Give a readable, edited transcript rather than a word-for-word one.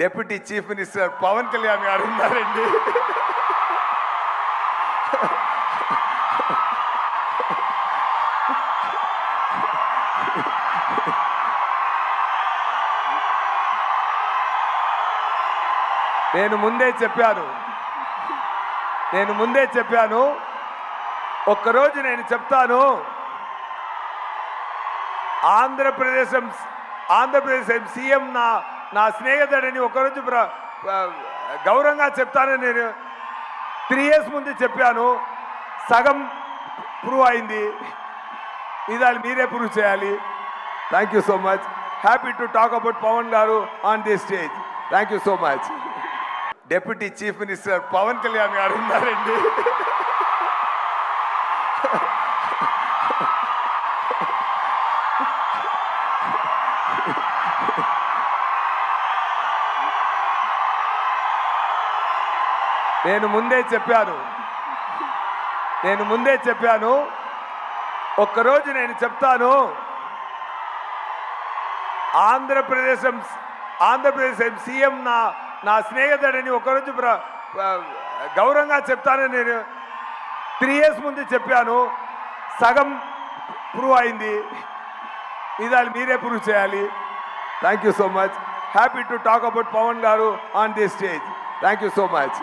Deputy chief minister Pawan Kalyan గారు ఉన్నారండి. నేను ముందే చెప్పాను ఒక్కరోజు నేను చెప్తాను. ఆంధ్రప్రదేశ్ సీఎం నా స్నేహితుడని ఒకరోజు గౌరవంగా చెప్తానని నేను 3 years ముందు చెప్పాను. సగం ప్రూవ్ అయింది. ఇదాలు మీరే ప్రూవ్ చేయాలి. Thank you so much. Happy to talk about Pavan garu on the stage. Thank you so much. Deputy chief minister Pawan Kalyan గారు ఉన్నారండి. నేను ముందే చెప్పాను ఒక్కరోజు నేను చెప్తాను. ఆంధ్రప్రదేశ్ సీఎం నా స్నేహితుడని ఒకరోజు గౌరవంగా చెప్తానని నేను 3 years ముందు చెప్పాను. సగం ప్రూవ్ అయింది. ఇదాలు మీరే ప్రూవ్ చేయాలి. Thank you so much. Happy to talk about Pavan garu on the stage. Thank you so much.